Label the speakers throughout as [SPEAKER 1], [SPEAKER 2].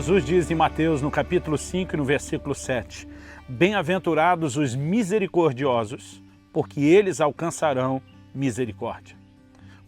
[SPEAKER 1] Jesus diz em Mateus, no capítulo 5 e no versículo 7, bem-aventurados os misericordiosos, porque eles alcançarão misericórdia.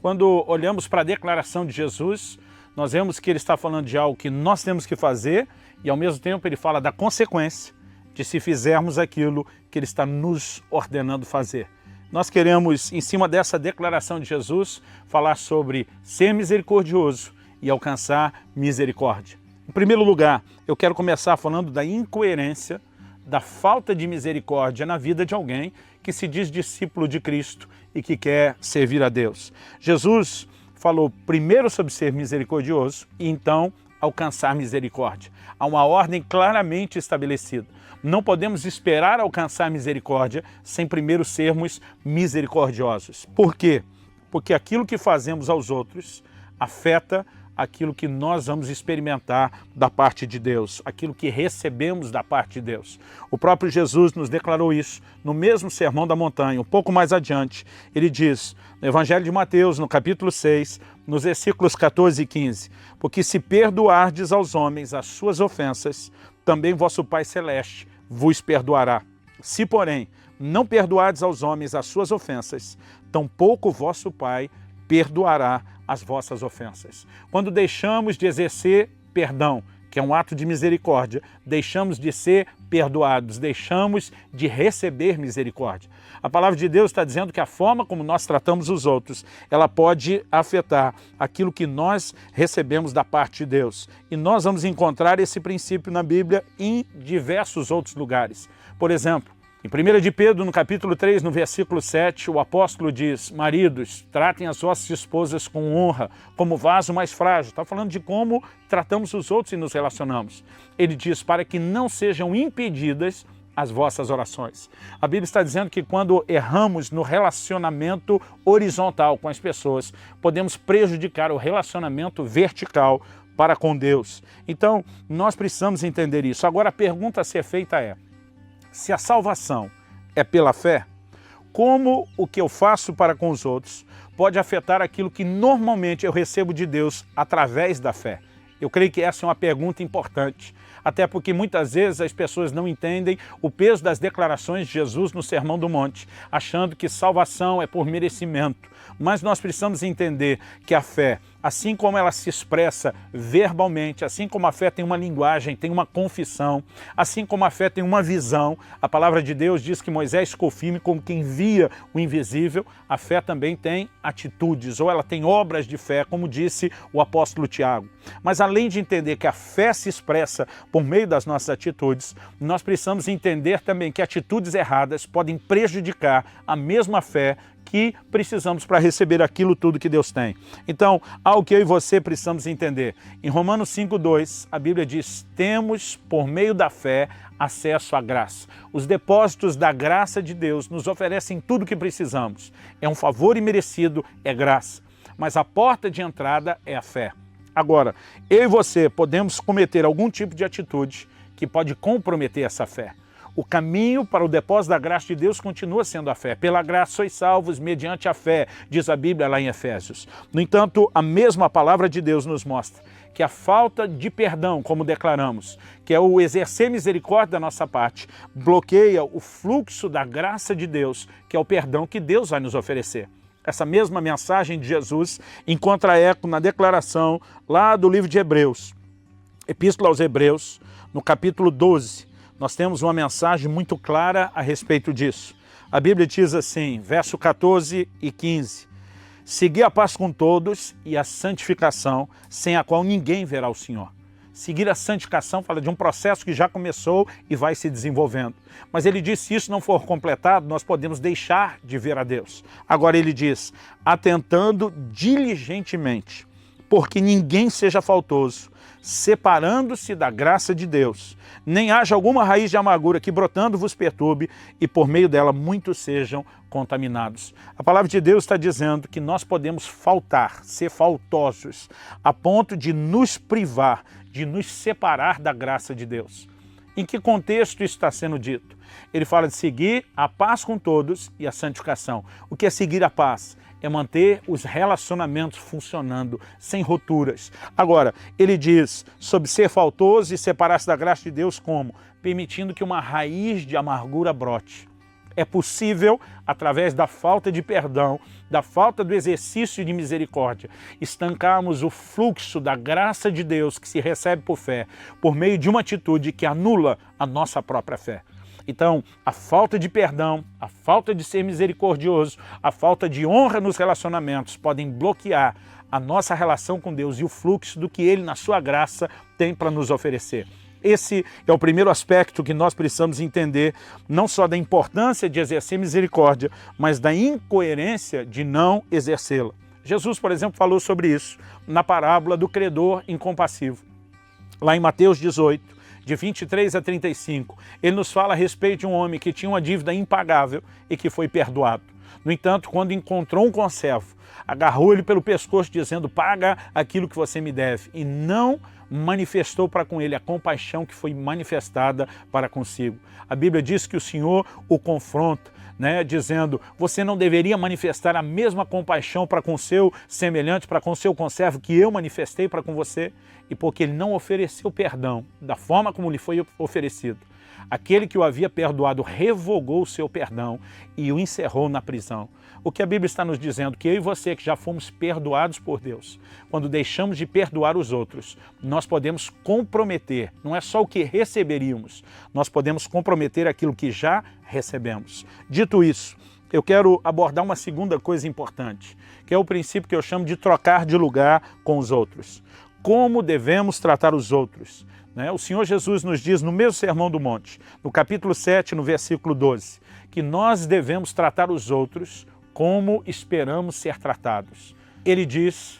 [SPEAKER 1] Quando olhamos para a declaração de Jesus, nós vemos que ele está falando de algo que nós temos que fazer e ao mesmo tempo ele fala da consequência de se fizermos aquilo que ele está nos ordenando fazer. Nós queremos, em cima dessa declaração de Jesus, falar sobre ser misericordioso e alcançar misericórdia. Em primeiro lugar, eu quero começar falando da incoerência, da falta de misericórdia na vida de alguém que se diz discípulo de Cristo e que quer servir a Deus. Jesus falou primeiro sobre ser misericordioso e então alcançar misericórdia. Há uma ordem claramente estabelecida. Não podemos esperar alcançar misericórdia sem primeiro sermos misericordiosos. Por quê? Porque aquilo que fazemos aos outros afeta aquilo que nós vamos experimentar da parte de Deus, aquilo que recebemos da parte de Deus. O próprio Jesus nos declarou isso no mesmo Sermão da Montanha, um pouco mais adiante. Ele diz, no Evangelho de Mateus, no capítulo 6, nos versículos 14 e 15, porque se perdoardes aos homens as suas ofensas, também vosso Pai Celeste vos perdoará. Se, porém, não perdoardes aos homens as suas ofensas, tampouco vosso Pai perdoará as vossas ofensas. Quando deixamos de exercer perdão, que é um ato de misericórdia, deixamos de ser perdoados, deixamos de receber misericórdia. A palavra de Deus está dizendo que a forma como nós tratamos os outros, ela pode afetar aquilo que nós recebemos da parte de Deus. E nós vamos encontrar esse princípio na Bíblia em diversos outros lugares. Por exemplo, em 1 de Pedro, no capítulo 3, no versículo 7, o apóstolo diz, maridos, tratem as vossas esposas com honra, como vaso mais frágil. Está falando de como tratamos os outros e nos relacionamos. Ele diz, para que não sejam impedidas as vossas orações. A Bíblia está dizendo que quando erramos no relacionamento horizontal com as pessoas, podemos prejudicar o relacionamento vertical para com Deus. Então, nós precisamos entender isso. Agora, a pergunta a ser feita é, se a salvação é pela fé, como o que eu faço para com os outros pode afetar aquilo que normalmente eu recebo de Deus através da fé? Eu creio que essa é uma pergunta importante, até porque muitas vezes as pessoas não entendem o peso das declarações de Jesus no Sermão do Monte, achando que salvação é por merecimento. Mas nós precisamos entender que a fé, assim como ela se expressa verbalmente, assim como a fé tem uma linguagem, tem uma confissão, assim como a fé tem uma visão, a palavra de Deus diz que Moisés ficou firme como quem via o invisível, a fé também tem atitudes, ou ela tem obras de fé, como disse o apóstolo Tiago. Mas além de entender que a fé se expressa por meio das nossas atitudes, nós precisamos entender também que atitudes erradas podem prejudicar a mesma fé que precisamos para receber aquilo tudo que Deus tem. Então, algo que eu e você precisamos entender. Em Romanos 5:2, a Bíblia diz, temos por meio da fé acesso à graça. Os depósitos da graça de Deus nos oferecem tudo o que precisamos. É um favor imerecido, é graça. Mas a porta de entrada é a fé. Agora, eu e você podemos cometer algum tipo de atitude que pode comprometer essa fé. O caminho para o depósito da graça de Deus continua sendo a fé. Pela graça sois salvos mediante a fé, diz a Bíblia lá em Efésios. No entanto, a mesma palavra de Deus nos mostra que a falta de perdão, como declaramos, que é o exercer misericórdia da nossa parte, bloqueia o fluxo da graça de Deus, que é o perdão que Deus vai nos oferecer. Essa mesma mensagem de Jesus encontra eco na declaração lá do livro de Hebreus, Epístola aos Hebreus, no capítulo 12. Nós temos uma mensagem muito clara a respeito disso. A Bíblia diz assim, verso 14 e 15, segui a paz com todos e a santificação, sem a qual ninguém verá o Senhor. Seguir a santificação fala de um processo que já começou e vai se desenvolvendo. Mas ele diz, se isso não for completado, nós podemos deixar de ver a Deus. Agora ele diz, atentando diligentemente, porque ninguém seja faltoso, separando-se da graça de Deus, nem haja alguma raiz de amargura que brotando vos perturbe e por meio dela muitos sejam contaminados. A palavra de Deus está dizendo que nós podemos faltar, ser faltosos, a ponto de nos privar, de nos separar da graça de Deus. Em que contexto isso está sendo dito? Ele fala de seguir a paz com todos e a santificação. O que é seguir a paz? é manter os relacionamentos funcionando, sem rupturas. Agora, ele diz sobre ser faltoso e separar-se da graça de Deus como? Permitindo que uma raiz de amargura brote. É possível, através da falta de perdão, da falta do exercício de misericórdia, estancarmos o fluxo da graça de Deus que se recebe por fé, por meio de uma atitude que anula a nossa própria fé. Então, a falta de perdão, a falta de ser misericordioso, a falta de honra nos relacionamentos podem bloquear a nossa relação com Deus e o fluxo do que Ele, na sua graça, tem para nos oferecer. Esse é o primeiro aspecto que nós precisamos entender, não só da importância de exercer misericórdia, mas da incoerência de não exercê-la. Jesus, por exemplo, falou sobre isso na parábola do credor incompassivo. Lá em Mateus 18, de 23 a 35, ele nos fala a respeito de um homem que tinha uma dívida impagável e que foi perdoado. No entanto, quando encontrou um conservo, agarrou ele pelo pescoço dizendo: paga aquilo que você me deve, e não manifestou para com ele a compaixão que foi manifestada para consigo. A Bíblia diz que o Senhor o confronta, dizendo: você não deveria manifestar a mesma compaixão para com o seu semelhante, para com o seu conservo que eu manifestei para com você? E porque ele não ofereceu perdão da forma como lhe foi oferecido, aquele que o havia perdoado revogou o seu perdão e o encerrou na prisão. O que a Bíblia está nos dizendo? Que eu e você, que já fomos perdoados por Deus, quando deixamos de perdoar os outros, nós podemos comprometer, não é só o que receberíamos, nós podemos comprometer aquilo que já recebemos. Dito isso, eu quero abordar uma segunda coisa importante, que é o princípio que eu chamo de trocar de lugar com os outros. Como devemos tratar os outros? O Senhor Jesus nos diz no mesmo Sermão do Monte, no capítulo 7, no versículo 12, que nós devemos tratar os outros como esperamos ser tratados. Ele diz: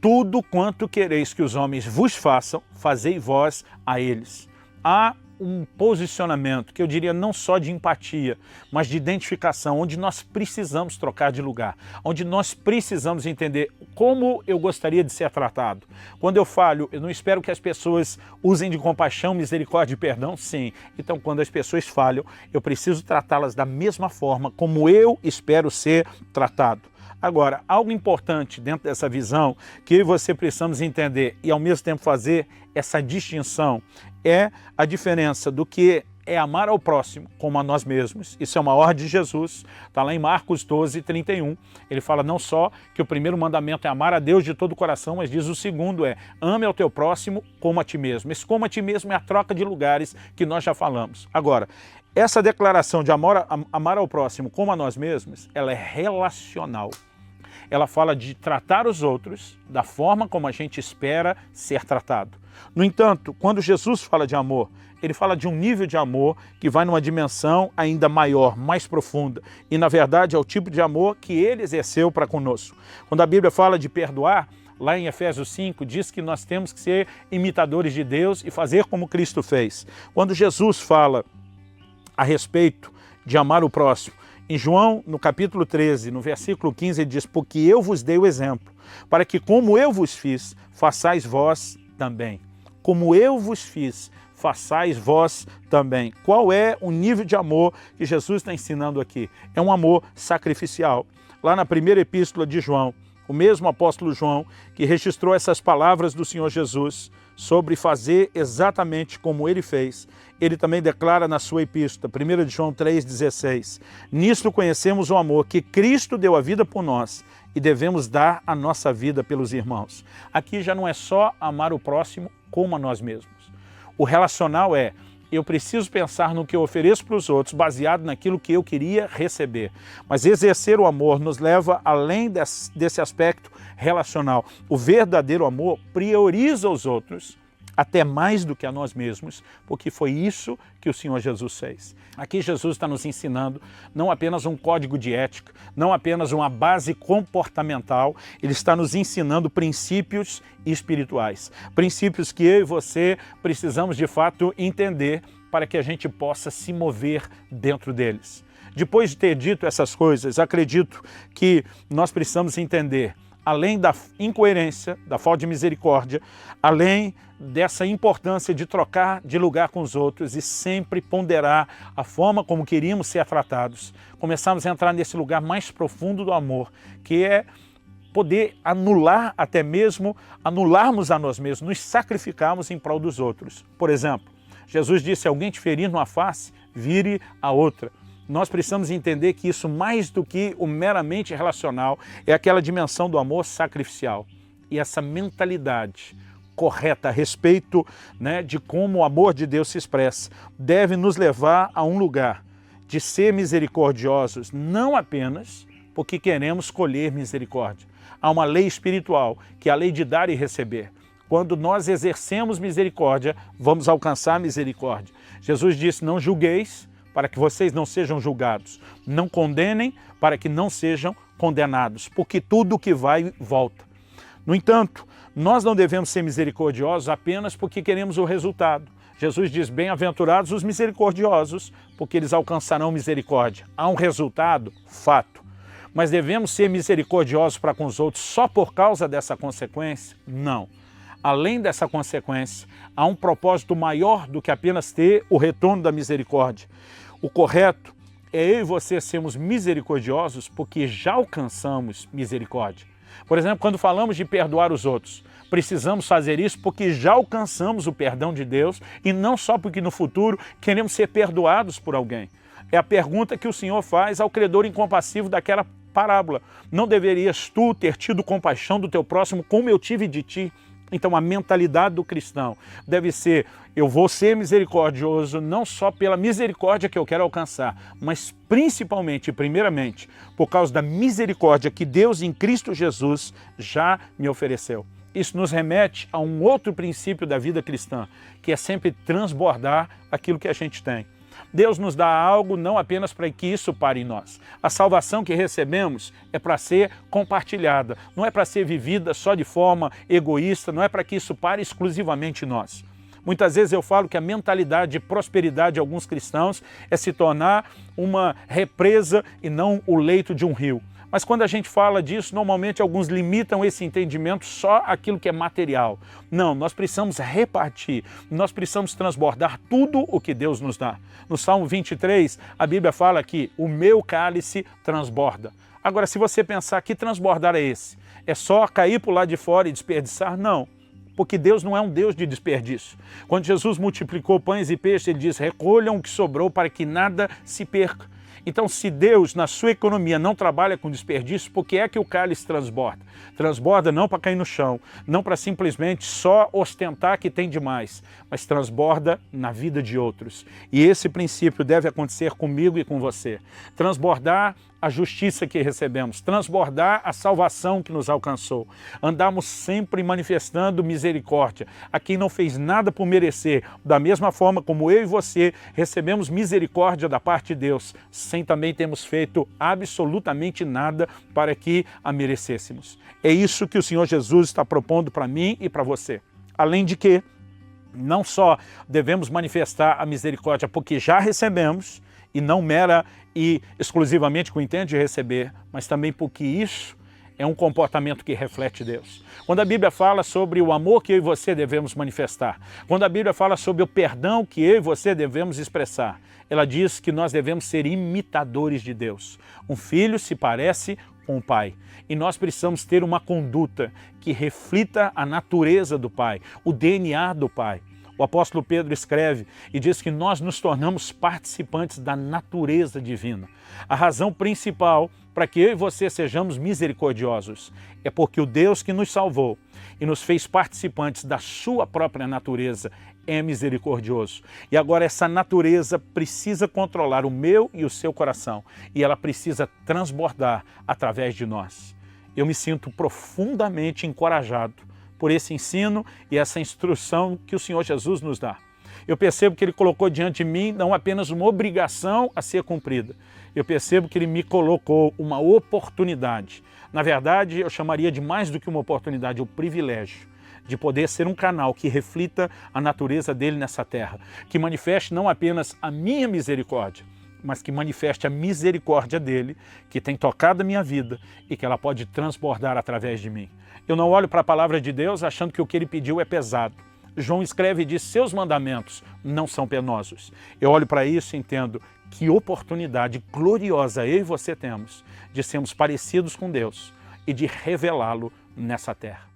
[SPEAKER 1] tudo quanto quereis que os homens vos façam, fazei vós a eles. Há um posicionamento que eu diria não só de empatia, mas de identificação, onde nós precisamos trocar de lugar, onde nós precisamos entender como eu gostaria de ser tratado. Quando eu falho, eu não espero que as pessoas usem de compaixão, misericórdia e perdão, sim. Então, quando as pessoas falham, eu preciso tratá-las da mesma forma como eu espero ser tratado. Agora, algo importante dentro dessa visão que eu e você precisamos entender e ao mesmo tempo fazer essa distinção é a diferença do que é amar ao próximo como a nós mesmos. Isso é uma ordem de Jesus, está lá em Marcos 12, 31. Ele fala não só que o primeiro mandamento é amar a Deus de todo o coração, mas diz o segundo é: ame ao teu próximo como a ti mesmo. Esse como a ti mesmo é a troca de lugares que nós já falamos. Agora, essa declaração de amar ao próximo como a nós mesmos, ela é relacional. Ela fala de tratar os outros da forma como a gente espera ser tratado. No entanto, quando Jesus fala de amor, ele fala de um nível de amor que vai numa dimensão ainda maior, mais profunda. E, na verdade, é o tipo de amor que ele exerceu para conosco. Quando a Bíblia fala de perdoar, lá em Efésios 5, diz que nós temos que ser imitadores de Deus e fazer como Cristo fez. Quando Jesus fala a respeito de amar o próximo, em João, no capítulo 13, no versículo 15, ele diz: porque eu vos dei o exemplo, para que como eu vos fiz, façais vós também. Como eu vos fiz, façais vós também. Qual é o nível de amor que Jesus está ensinando aqui? É um amor sacrificial. Lá na primeira epístola de João, o mesmo apóstolo João, que registrou essas palavras do Senhor Jesus sobre fazer exatamente como ele fez, ele também declara na sua epístola, 1 João 3,16, nisto conhecemos o amor que Cristo deu a vida por nós e devemos dar a nossa vida pelos irmãos. Aqui já não é só amar o próximo como a nós mesmos. O relacional é: eu preciso pensar no que eu ofereço para os outros, baseado naquilo que eu queria receber. Mas exercer o amor nos leva além desse aspecto relacional. O verdadeiro amor prioriza os outros, até mais do que a nós mesmos, porque foi isso que o Senhor Jesus fez. Aqui Jesus está nos ensinando não apenas um código de ética, não apenas uma base comportamental, ele está nos ensinando princípios espirituais. Princípios que eu e você precisamos de fato entender para que a gente possa se mover dentro deles. Depois de ter dito essas coisas, acredito que nós precisamos entender além da incoerência, da falta de misericórdia, além dessa importância de trocar de lugar com os outros e sempre ponderar a forma como queríamos ser tratados, começamos a entrar nesse lugar mais profundo do amor, que é poder anular, até mesmo anularmos a nós mesmos, nos sacrificarmos em prol dos outros. Por exemplo, Jesus disse: se alguém te ferir numa face, vire a outra. Nós precisamos entender que isso, mais do que o meramente relacional, é aquela dimensão do amor sacrificial. E essa mentalidade correta a respeito, de como o amor de Deus se expressa, deve nos levar a um lugar de ser misericordiosos, não apenas porque queremos colher misericórdia. Há uma lei espiritual, que é a lei de dar e receber. Quando nós exercemos misericórdia, vamos alcançar misericórdia. Jesus disse: não julgueis, para que vocês não sejam julgados. Não condenem, para que não sejam condenados, porque tudo que vai, volta. No entanto, nós não devemos ser misericordiosos apenas porque queremos o resultado. Jesus diz: bem-aventurados os misericordiosos, porque eles alcançarão misericórdia. Há um resultado? Fato. Mas devemos ser misericordiosos para com os outros só por causa dessa consequência? Não. Além dessa consequência, há um propósito maior do que apenas ter o retorno da misericórdia. O correto é eu e você sermos misericordiosos porque já alcançamos misericórdia. Por exemplo, quando falamos de perdoar os outros, precisamos fazer isso porque já alcançamos o perdão de Deus e não só porque no futuro queremos ser perdoados por alguém. É a pergunta que o Senhor faz ao credor incompassível daquela parábola. Não deverias tu ter tido compaixão do teu próximo como eu tive de ti? Então a mentalidade do cristão deve ser: eu vou ser misericordioso não só pela misericórdia que eu quero alcançar, mas principalmente e primeiramente por causa da misericórdia que Deus em Cristo Jesus já me ofereceu. Isso nos remete a um outro princípio da vida cristã, que é sempre transbordar aquilo que a gente tem. Deus nos dá algo não apenas para que isso pare em nós. A salvação que recebemos é para ser compartilhada, não é para ser vivida só de forma egoísta, não é para que isso pare exclusivamente em nós. Muitas vezes eu falo que a mentalidade de prosperidade de alguns cristãos é se tornar uma represa e não o leito de um rio. Mas quando a gente fala disso, normalmente alguns limitam esse entendimento só àquilo que é material. Não, nós precisamos repartir, nós precisamos transbordar tudo o que Deus nos dá. No Salmo 23, a Bíblia fala que o meu cálice transborda. Agora, se você pensar que transbordar é esse, é só cair por lá de fora e desperdiçar? Não. Porque Deus não é um Deus de desperdício. Quando Jesus multiplicou pães e peixes, ele diz: recolham o que sobrou para que nada se perca. Então, se Deus, na sua economia, não trabalha com desperdício, por que é que o cálice transborda? Transborda não para cair no chão, não para simplesmente só ostentar que tem demais, mas transborda na vida de outros. E esse princípio deve acontecer comigo e com você. Transbordar a justiça que recebemos, transbordar a salvação que nos alcançou. Andamos sempre manifestando misericórdia a quem não fez nada por merecer, da mesma forma como eu e você recebemos misericórdia da parte de Deus, sem também termos feito absolutamente nada para que a merecêssemos. É isso que o Senhor Jesus está propondo para mim e para você. Além de que, não só devemos manifestar a misericórdia porque já recebemos, e não mera e exclusivamente com o intento de receber, mas também porque isso é um comportamento que reflete Deus. Quando a Bíblia fala sobre o amor que eu e você devemos manifestar, quando a Bíblia fala sobre o perdão que eu e você devemos expressar, ela diz que nós devemos ser imitadores de Deus. Um filho se parece com o pai. E nós precisamos ter uma conduta que reflita a natureza do pai, o DNA do pai. O apóstolo Pedro escreve e diz que nós nos tornamos participantes da natureza divina. A razão principal para que eu e você sejamos misericordiosos é porque o Deus que nos salvou e nos fez participantes da sua própria natureza é misericordioso. E agora essa natureza precisa controlar o meu e o seu coração e ela precisa transbordar através de nós. Eu me sinto profundamente encorajado por esse ensino e essa instrução que o Senhor Jesus nos dá. Eu percebo que Ele colocou diante de mim não apenas uma obrigação a ser cumprida, eu percebo que Ele me colocou uma oportunidade. Na verdade, eu chamaria de mais do que uma oportunidade, o privilégio de poder ser um canal que reflita a natureza dele nessa terra, que manifeste não apenas a minha misericórdia, mas que manifeste a misericórdia dele, que tem tocado a minha vida e que ela pode transbordar através de mim. Eu não olho para a palavra de Deus achando que o que ele pediu é pesado. João escreve e diz, seus mandamentos não são penosos. Eu olho para isso e entendo que oportunidade gloriosa eu e você temos de sermos parecidos com Deus e de revelá-lo nessa terra.